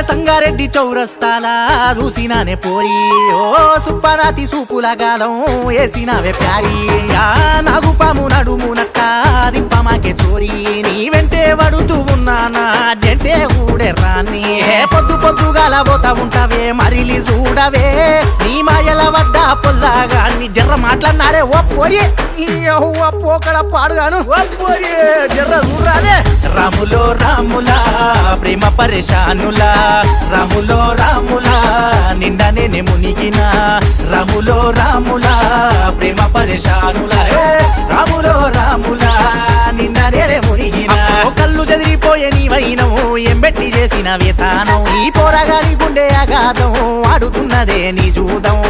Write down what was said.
సంగారెడ్డి చౌరస్తాలా చూసినానే పోరి ఓ సుప్పనాతి సూపుల గాలం వేసినావే ప్యారి నాగుపాము నడుము నట్ట దిప్పమాకే చోరీ నీ వెంటే పడుతూ ఉన్నానా జంటే ఊడే రాని పొద్దు పొద్దుగాల పోతా ఉంటావే మరిలి చూడవే నీ మాయల వడ్డ పొల్లాగా నీ జర్ర మాట్లాడినాడే ఓ పోరి పోకడ పాడుగాను ఓ పోరి జర్ర చూడరాదే రాములో రాములా ప్రేమ పరేషానులా రాములో రాములా నిండా నేనే మునిగిన రాములో రాములా ప్రేమ పరేషానులా రాములో రాములా నిండా నేనే మునిగిన కళ్ళు చెదిరిపోయే నీవైనవు ఎంబెట్టి చేసిన వేతానం ఈ పోరగాని గుండె అగాధం ఆడుతున్నదే నీ జూదం